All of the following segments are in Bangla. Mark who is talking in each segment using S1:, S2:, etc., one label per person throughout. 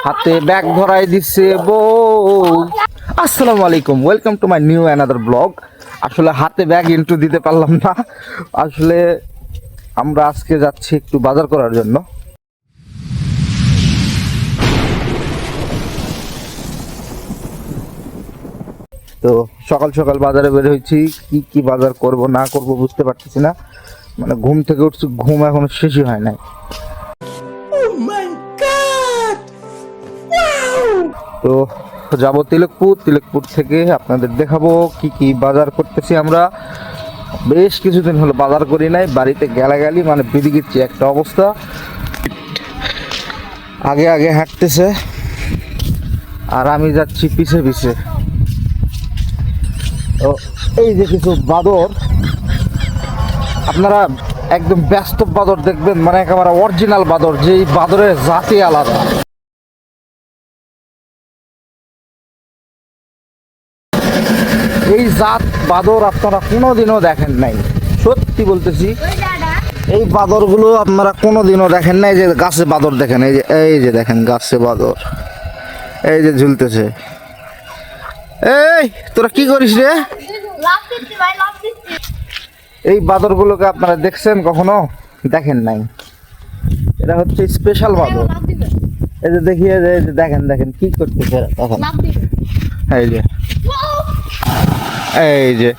S1: হাতে ব্যাগ ধরাই দিচ্ছে বউ। আসসালামু আলাইকুম, welcome to my new another blog. আসলে হাতে ব্যাগ ইন্ট্রো দিতে পারলাম না। আসলে আমরা আজকে যাচ্ছি একটু বাজার করার জন্য। তো সকাল সকাল বাজারে বের হয়েছি, কি কি বাজার করব না করব বুঝতে পারতেছি না। মানে ঘুম থেকে উঠছি, ঘুম এখনো শেষই হয় নাই। তো যাবো তিলকপুর থেকে আপনাদের দেখাবো কি কি বাজার করতেছি আমরা। বেশ কিছুদিন হলো বাজার করি নাই, বাড়িতে গেলাগালি মানে বেরিয়ে গেছি একটা অবস্থা। আগে আগে হাঁটতেছে আর আমি যাচ্ছি পিছে পিছে। তো এই যে কিছু বাদর, আপনারা একদম ব্যস্ত বাদর দেখবেন, মানে একেবারে অরিজিনাল বাদর, যেই বাদরের জাতি আলাদা। এই জাত বাদর আপনারা কোনোদিনও দেখেন নাই, সত্যি বলতেছি। এই বাদরগুলো আপনারা কোনোদিনও দেখেন নাই। যে গাছে বাদর দেখেন, এই যে দেখেন গাছে বাদর, এই যে ঝুলতেছে। এই তোরা কি করিস রে? এই বাদরগুলোকে আপনারা দেখছেন কখনো? দেখেন নাই। এটা হচ্ছে স্পেশাল বাদর। এই যে দেখিয়ে, এই যে দেখেন দেখেন কি করতেছে তখন। এই যে এই যে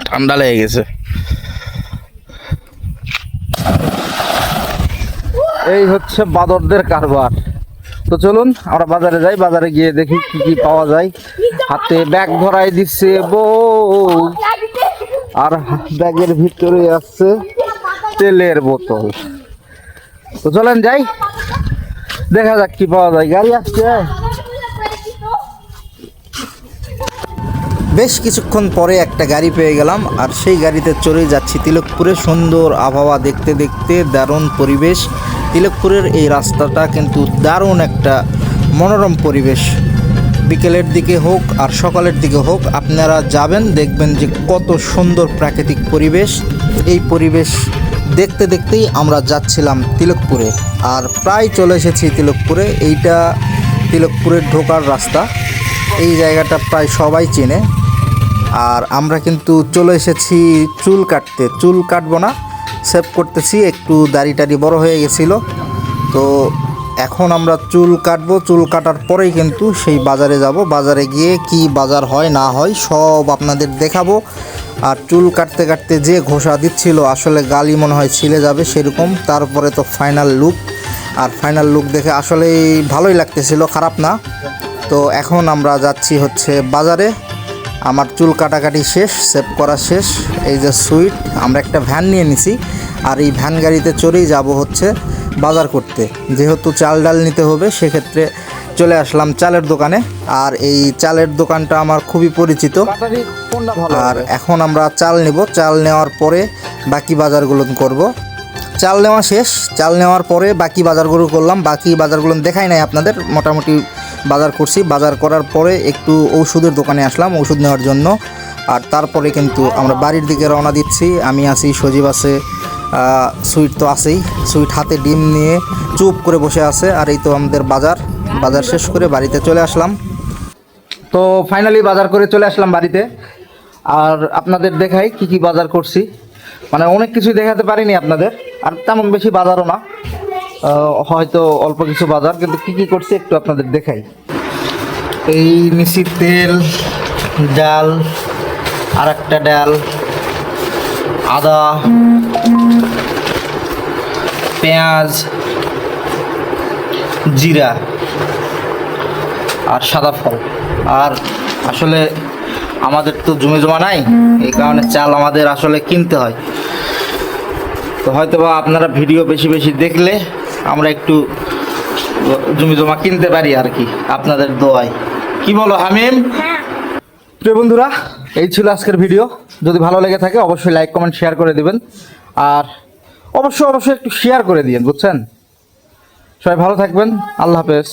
S1: ঠান্ডা লেগে গেছে। এই হচ্ছে বাদরদের কারবার। তো চলুন আমরা বাজারে যাই, বাজারে গিয়ে দেখি কি কি পাওয়া যায়। হাতে ব্যাগ ধরাই দিচ্ছে বউ, আর ব্যাগের ভিতরে আছে তেলের বোতল। তো চলেন যাই, দেখা যাক কি পাওয়া যায়। গাড়ি আসছে। বেশ কিছুক্ষণ পরে একটা গাড়ি পেয়ে গেলাম, আর সেই গাড়িতে চড়ে যাচ্ছি তিলকপুরে। সুন্দর আবহাওয়া দেখতে দেখতে, দারুণ পরিবেশ। তিলকপুরের এই রাস্তাটা কিন্তু দারুণ একটা মনোরম পরিবেশ। বিকেলের দিকে হোক আর সকালের দিকে হোক, আপনারা যাবেন দেখবেন যে কত সুন্দর প্রাকৃতিক পরিবেশ। এই পরিবেশ দেখতে দেখতেই আমরা যাচ্ছিলাম তিলকপুরে, আর প্রায় চলে এসেছি তিলকপুরে। এইটা তিলকপুরের ঢোকার রাস্তা। এই জায়গাটা প্রায় সবাই চেনে। আর আমরা কিন্তু চলে এসেছি চুল কাটতে। চুল কাটবো না, সেভ করতেছি, একটু দাড়ি টাড়ি বড় হয়ে গেছিলো। তো এখন আমরা চুল কাটবো। চুল কাটার পরেই কিন্তু সেই বাজারে যাব। বাজারে গিয়ে কি বাজার হয় না হয় সব আপনাদের দেখাবো। আর চুল কাটতে কাটতে যে ঘষা দিচ্ছিল, আসলে গালি মনে হয় ছিলে যাবে সেরকম। তারপরে তো ফাইনাল লুক, আর ফাইনাল লুক দেখে আসলেই ভালোই লাগতেছিল, খারাপ না। তো এখন আমরা যাচ্ছি হচ্ছে বাজারে। আমার চুল কাটাকাটি শেষ, সেভ করা শেষ। এই যে সুইট, আমরা একটা ভ্যান নিয়ে নিছি, আর এই ভ্যান গাড়িতে চড়েই যাব হচ্ছে বাজার করতে। যেহেতু চাল ডাল নিতে হবে, সেক্ষেত্রে চলে আসলাম চালের দোকানে। আর এই চালের দোকানটা আমার খুবই পরিচিত। আর এখন আমরা চাল নেব। চাল নেওয়ার পরে বাকি বাজারগুলো করব। চাল নেওয়া শেষ, চাল নেওয়ার পরে বাকি বাজারগুলো করলাম। বাকি বাজারগুলো দেখাই নাই আপনাদের, মোটামুটি বাজার করছি। বাজার করার পরে একটু ওষুধের দোকানে আসলাম ওষুধ নেওয়ার জন্য। আর তারপরে কিন্তু আমরা বাড়ির দিকে রওনা দিচ্ছি। আমি আছি, সজীব আছে, সুইট তো আছেই। সুইট হাতে ডিম নিয়ে চুপ করে বসে আছে। আর এই তো আমাদের বাজার শেষ করে বাড়িতে চলে আসলাম। তো ফাইনালি বাজার করে চলে আসলাম বাড়িতে। আর আপনাদের দেখাই কি কি বাজার করছি। মানে অনেক কিছুই দেখাতে পারিনি আপনাদের, আর তেমন বেশি বাজারও না, হয়তো অল্প কিছু বাজার, কিন্তু কি কি করছি একটু আপনাদের দেখাই। এই নিচি তেল, ডাল, আর একটা ডাল, আদা, পেঁয়াজ, জিরা, আর সাদা ফল। আর আসলে আমাদের তো জমি জমা নাই, এই কারণে চাল আমাদের আসলে কিনতে হয়। তো হয়তো বা আপনারা ভিডিও বেশি বেশি দেখলে আমরা একটু জমি জমা কিনতে পারি আর কি, আপনাদের দোয়ায়। কি বলো হামিম? প্রিয় বন্ধুরা, এই ছিল আজকের ভিডিও। যদি ভালো লেগে থাকে অবশ্যই লাইক কমেন্ট শেয়ার করে দিবেন। আর অবশ্যই একটু শেয়ার করে দিন, বুঝছেন? সবাই ভালো থাকবেন। আল্লাহ হাফেজ।